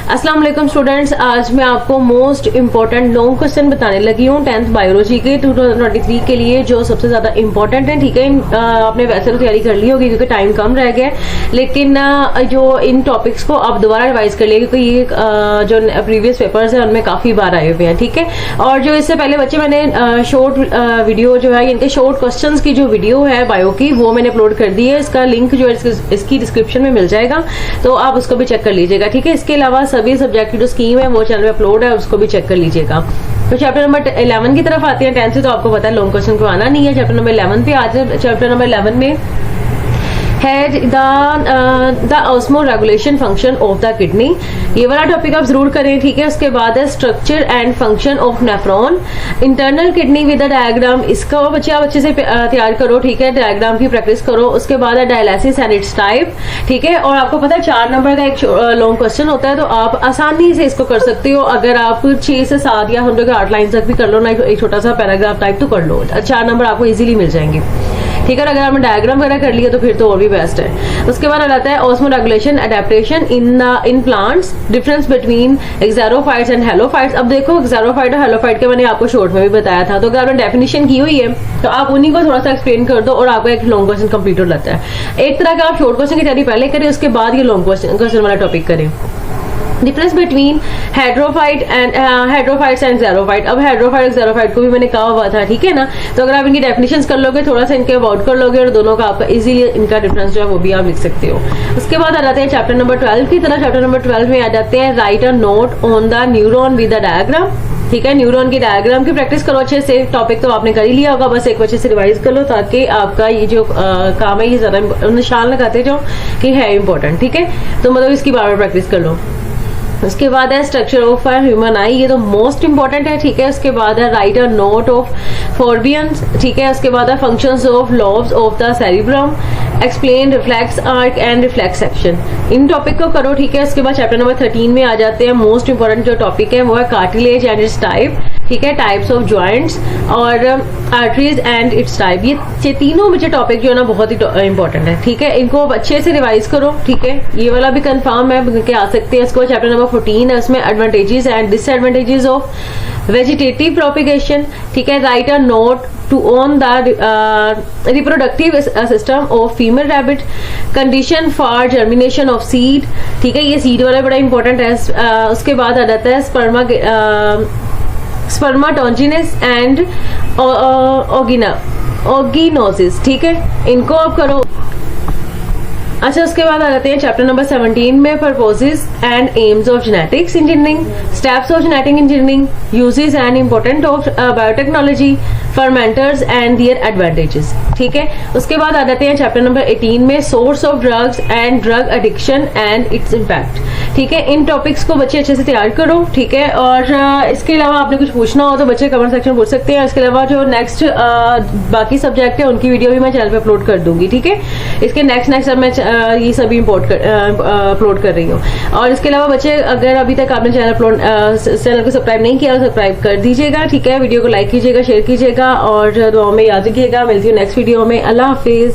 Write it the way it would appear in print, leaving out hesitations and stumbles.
अस्सलाम वालेकुम स्टूडेंट्स, आज मैं आपको मोस्ट इंपॉर्टेंट लॉन्ग क्वेश्चन बताने लगी हूँ 10th बायोलॉजी के 2023 के लिए, जो सबसे ज्यादा इंपॉर्टेंट है। ठीक है, आपने वैसे तो तैयारी कर ली होगी क्योंकि टाइम कम रह गया, लेकिन जो इन टॉपिक्स को आप दोबारा रिवाइज कर लिए क्योंकि ये जो प्रीवियस पेपर्स हैं उनमें काफी बार आए हुए हैं। ठीक है, और जो इससे पहले बच्चे मैंने शॉर्ट वीडियो जो है, इनके शॉर्ट क्वेश्चंस की जो वीडियो है बायो की, वो मैंने अपलोड कर दी है। इसका लिंक जो है इसकी डिस्क्रिप्शन में मिल जाएगा, तो आप उसको भी चेक कर लीजिएगा। ठीक है, इसके अलावा सभी सब्जेक्ट की जो स्कीम है वो चैनल में अपलोड है, उसको भी चेक कर लीजिएगा। तो चैप्टर नंबर 11 की तरफ आते हैं। 10th से तो आपको पता है लॉन्ग क्वेश्चन को आना नहीं है। चैप्टर नंबर 11 पे आज चैप्टर नंबर 11 में है the osmo regulation function of the kidney. ये वाला टॉपिक आप जरूर करें। ठीक है, उसके बाद है structure and function of nephron, internal kidney with diagram. इसका बच्चे आप अच्छे से तैयार करो। ठीक है, डायग्राम की प्रैक्टिस करो। उसके बाद है डायलिसिस एंड इट्स टाइप। ठीक है, और आपको पता है 4 नंबर का एक लॉन्ग क्वेश्चन होता है, तो आप आसानी से इसको कर सकते हो। अगर आप 6 से 7 या 8 लाइन तक भी कर लो ना, एक छोटा सा पैराग्राफ टाइप तो कर लो, 4 नंबर आपको इजीली मिल जाएंगे। ठीक है, अगर आपने डायग्राम वगैरह कर लिया तो फिर तो और भी बेस्ट है। उसके बाद आता है osmoregulation adaptation in plants, difference between xerophytes and halophytes. अब देखो, एक्सैरोफाइट और हेलोफाइट के मैंने आपको शॉर्ट में भी बताया था, तो अगर आपने डेफिनेशन की हुई है तो आप उन्हीं को थोड़ा सा एक्सप्लेन कर दो और आपका एक लॉन्ग क्वेश्चन कंप्लीट हो जाता है। एक तरह का आप शॉर्ट क्वेश्चन की तैयारी पहले करें, उसके बाद ये लॉन्ग क्वेश्चन वाला टॉपिक करें। Difference between hydrophytes and xerophyte. अब हेड्रोफाइट और ज़ेरोफाइट को भी मैंने कहा हुआ था। ठीक है ना, तो अगर आप इनकी डेफिनेशंस कर लोगे, थोड़ा सा इनके अबाउट कर लोगे, और दोनों का आपका इजीली इनका डिफरेंस जो है वो भी आप लिख सकते हो। उसके बाद आ जाते हैं चैप्टर नंबर 12 की तरह। चैप्टर नंबर 12 में आ जाते हैं right a note on the neuron with the diagram. ठीक है, न्यूरॉन की डायग्राम की प्रैक्टिस करो अच्छे से। टॉपिक तो आपने कर ही लिया होगा, बस एक अच्छे से रिवाइज कर लो ताकि आपका ये जो काम है ये ज्यादा निशान लगाते जाओ कि है इंपॉर्टेंट। ठीक है, तो मतलब इसकी बार बार प्रैक्टिस कर लो। उसके बाद है स्ट्रक्चर ऑफ ह्यूमन आई, ये तो मोस्ट इंपॉर्टेंट है। ठीक है, उसके बाद है राइट अ नोट ऑफ फोरबियंस। ठीक है, उसके बाद है functions of lobes of the cerebrum, explain reflex arc and reflex section. In topic को करो। ठीक है, उसके बाद चैप्टर नंबर 13 में आ जाते हैं। मोस्ट इंपॉर्टेंट जो टॉपिक है वो है कार्टिलेज एंड इट्स टाइप। ठीक है, टाइप्स ऑफ जॉइंट्स और आर्टरीज एंड इट्स टाइप। ये तीनों मुझे टॉपिक जो है ना बहुत ही इंपॉर्टेंट है। ठीक है, इनको अच्छे से रिवाइज करो। ठीक है, ये वाला भी कंफर्म है कि आ सकते हैं। इसको चैप्टर नंबर 14 है, उसमें advantages and disadvantages of vegetative propagation. ठीक है, write a note to on the reproductive system of female rabbit, condition for germination of seed. ठीक है, ये सीड वाला बड़ा इंपॉर्टेंट है। उसके बाद आ जाता है स्पर्माटोजेनेसिस एंड ओगिनोसिस। ठीक है, इनको आप करो। अच्छा, उसके बाद आ जाते हैं चैप्टर नंबर 17 में purposes and aims of genetics engineering, steps of genetic engineering, uses and important of biotechnology, fermenters and their advantages. ठीक है, उसके बाद आ जाते हैं चैप्टर नंबर 18 में source of drugs and drug addiction and its impact. ठीक है, इन टॉपिक्स को बच्चे अच्छे से तैयार करो। ठीक है, और इसके अलावा आपने कुछ पूछना हो तो बच्चे कमेंट सेक्शन में पूछ सकते हैं। इसके अलावा जो नेक्स्ट बाकी सब्जेक्ट है उनकी वीडियो भी मैं चैनल पे अपलोड कर दूंगी। ठीक है, इसके नेक्स्ट अब मैं ये सभी अपलोड कर रही हूँ। और इसके अलावा बच्चे अगर अभी तक आपने चैनल को सब्सक्राइब नहीं किया तो सब्सक्राइब कर दीजिएगा। ठीक है, वीडियो को लाइक कीजिएगा, शेयर कीजिएगा और दुआ में याद रखिएगा। मिलती हूँ नेक्स्ट वीडियो में। अल्लाह हाफिज।